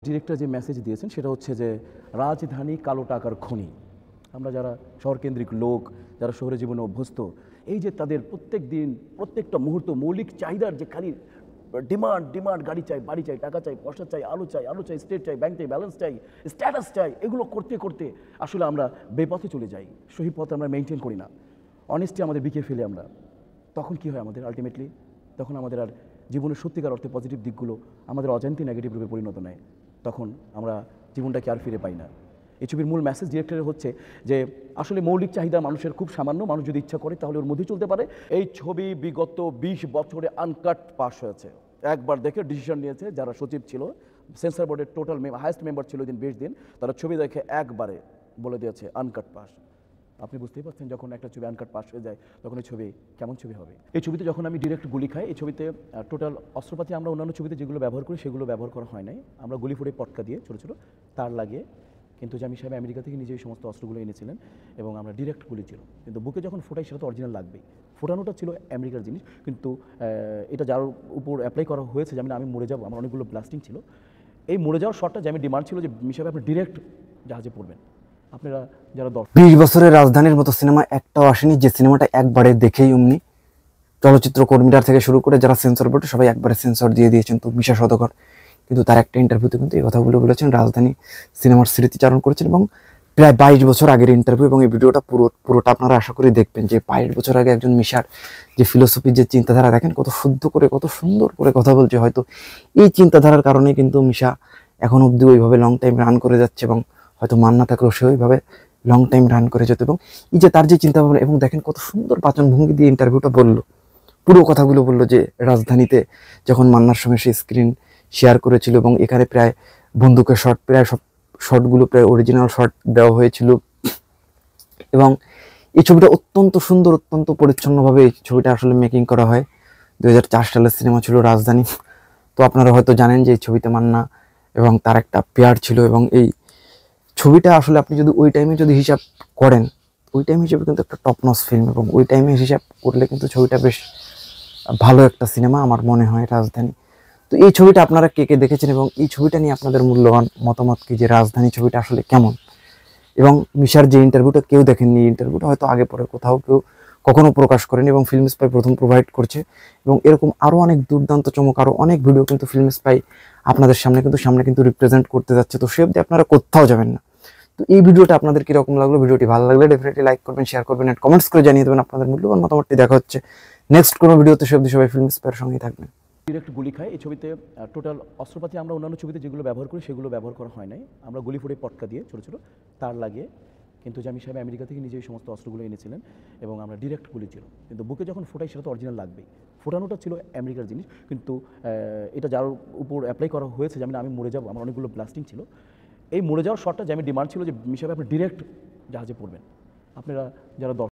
Director যে message দিয়েছেন সেটা হচ্ছে যে রাজধানী কালো টাকার খনি। আমরা যারা শহরকেন্দ্রিক লোক, যারা শহরে জীবনে অভ্যস্ত, এই যে তাদের প্রত্যেক দিন প্রত্যেকটা মুহূর্ত মৌলিক চাহিদার যে খালি ডিমান্ড ডিমান্ড, গাড়ি চাই, বাড়ি চাই, টাকা চাই, পয়সা চাই, আলু চাই, স্টেট চাই, ব্যাংক চাই, ব্যালেন্স চাই, স্ট্যাটাস চাই, এগুলো করতে করতে আসলে আমরা বেপথে চলে যাই। সহি পথ আমরা মেনটেন করি না, অনেস্টি আমাদের বিকে ফেলে আমরা। তখন কি হয় আমাদের আলটিমেটলি? তখন আমাদের আর জীবনের সত্যিকার অর্থে পজিটিভ দিকগুলো আমাদের অজান্তে নেগেটিভ রূপে পরিণত নেয়। তখন আমরা জীবনটাকে আর ফিরে পাই না। এই ছবির মূল মেসেজ ডিরেক্টরের হচ্ছে যে আসলে মৌলিক চাহিদা মানুষের খুব সামান্য, মানুষ যদি ইচ্ছা করে তাহলে ওর মধ্যে চলতে পারে। এই ছবি বিগত 20 বছরে আনকাট পাস হয়েছে। একবার দেখে ডিসিশন নিয়েছে যারা সচিব ছিল, সেন্সর বোর্ডের টোটাল হাইয়েস্ট মেম্বার ছিল দিন 20 দিন, তারা ছবি দেখে একবারে বলে দিয়েছে আনকাট পাস। আপনি বুঝতেই পারছেন যখন একটা ছবি আনকাট পাস হয়ে যায় তখন এই ছবি কেমন ছবি হবে। এই ছবিতে যখন আমি ডিরেক্ট গুলি খাই, এই ছবিতে টোটাল অস্ত্রপাতি আমরা অন্যান্য ছবিতে যেগুলো ব্যবহার করি সেগুলো ব্যবহার করা হয় নাই। আমরা গুলি ফুটে পটকা দিয়ে ছোটো ছোটো তার লাগিয়ে, কিন্তু জামি সাহেব আমেরিকা থেকে নিজেই সমস্ত অস্ত্রগুলো এনেছিলেন এবং আমরা ডিরেক্ট গুলি ছিল। কিন্তু বুকে যখন ফোটাই সেটা তো অরিজিনাল লাগবেই। ফোটানোটা ছিল আমেরিকার জিনিস, কিন্তু এটা যার উপর অ্যাপ্লাই করা হয়েছে যেমন আমি মরে যাবো, আমার অনেকগুলো ব্লাস্টিং ছিল। এই মরে যাওয়ার শটটা যে আমি ডিমান্ড ছিল যে মিশাবে আপনি ডিরেক্ট জাহাজে পড়বেন। আপনারা যারা 20 বছরের রাজধানীর মতো সিনেমা একটাও আসেনি যে সিনেমাটা একবারে দেখেই অমনি চলচ্চিত্র কর্মীরা থেকে শুরু করে যারা সেন্সর বোর্ডে সবাই একবারে সেন্সর দিয়ে দিয়েছেন। তো মিশা সওদাগর কিন্তু তার একটা ইন্টারভিউতে কিন্তু এই কথাগুলো বলেছেন, রাজধানী সিনেমার স্মৃতিচারণ করেছেন এবং প্রায় 22 বছর আগের ইন্টারভিউ। এবং এই ভিডিওটা পুরোটা আপনারা আশা করি দেখবেন যে 22 বছর আগে একজন মিশার যে ফিলোসফির যে চিন্তাধারা, দেখেন কত শুদ্ধ করে কত সুন্দর করে কথা বলছে। হয়তো এই চিন্তাধারার কারণে কিন্তু মিশা এখন অব্দি ওইভাবে লং টাইম রান করে যাচ্ছে এবং হয়তো মান্না থাকলেও সে ওইভাবে লং টাইম রান করে যেত। এবং এই যে তার যে চিন্তা ভাবনা, এবং দেখেন কত সুন্দর বাচন ভঙ্গি দিয়ে ইন্টারভিউটা বললো, পুরো কথাগুলো বললো যে রাজধানীতে যখন মান্নার সঙ্গে সে স্ক্রিন শেয়ার করেছিল এবং এখানে প্রায় বন্দুকের শট, প্রায় সব শটগুলো প্রায় অরিজিনাল শট দেওয়া হয়েছিল। এবং এই ছবিটা অত্যন্ত সুন্দর, অত্যন্ত পরিচ্ছন্নভাবে এই ছবিটা আসলে মেকিং করা হয়। 2004 সালের সিনেমা ছিল রাজধানী। তো আপনারা হয়তো জানেন যে এই ছবিতে মান্না এবং তার একটা পেয়ার ছিল। এবং এই ছবিটা আসলে আপনি যদি ওই টাইমে যদি হিসাব করেন, ওই টাইম হিসেবে কিন্তু একটা টপ নচ ফিল্ম, এবং ওই টাইমে হিসাব করলে কিন্তু ছবিটা বেশ ভালো একটা সিনেমা আমার মনে হয় রাজধানী। তো এই ছবিটা আপনারা কে কে দেখেছেন এবং এই ছবিটা নিয়ে আপনাদের মূল্যবান মতামত কি, যে রাজধানী ছবিটা আসলে কেমন? এবং মিশার যে ইন্টারভিউটা কেউ দেখেননি, ইন্টারভিউটা হয়তো আগে পরে কোথাও কেউ কখনো প্রকাশ করেনি এবং ফিল্ম স্পাই প্রথম প্রোভাইড করছে। এবং এরকম আরও অনেক দুর্দান্ত চমক, আরও অনেক ভিডিও কিন্তু ফিল্ম স্পাই আপনাদের সামনে কিন্তু রিপ্রেজেন্ট করতে যাচ্ছে। তো সে অবধি আপনারা কোথাও যাবেন না। তো এই ভিডিওটা আপনাদের কীরকম লাগলো? ভিডিওটি ভালো লাগলে ডেফিনেটলি লাইক করবেন, শেয়ার করবেন, এন্ড কমেন্টস করে জানিয়ে দেবেন আপনাদের মূল্যবান মতামতটি। দেখা হচ্ছে নেক্সট কোনো ভিডিওতে, সে অবধি সবাই ফিল্ম স্পাইয়ের সঙ্গেই থাকবেন। ডিরেক্ট গুলি খাই। এই ছবিতে টোটাল অস্ত্রপাতি আমরা অন্যান্য ছবিতে যেগুলো ব্যবহার করি সেগুলো ব্যবহার করা হয় নাই। আমরা গুলি ফুটে পটকা দিয়ে ছোটো ছোটো তার লাগিয়ে, কিন্তু জামি সাহেব আমেরিকা থেকে নিজেই সমস্ত অস্ত্রগুলো এনেছিলেন এবং আমরা ডিরেক্ট গুলি ছিল। কিন্তু বুকে যখন ফোটাই সেটা তো অরিজিনাল লাগবেই। ফোটানোটা ছিল আমেরিকার জিনিস, কিন্তু এটা যার উপর অ্যাপ্লাই করা হয়েছে যেমন আমি মরে যাবো, আমার অনেকগুলো ব্লাস্টিং ছিল। এই মরে যাওয়ার শটটা যে আমি ডিমান্ড ছিল যে মিশাবে আপনি ডিরেক্ট জাহাজে পড়বেন। আপনারা যারা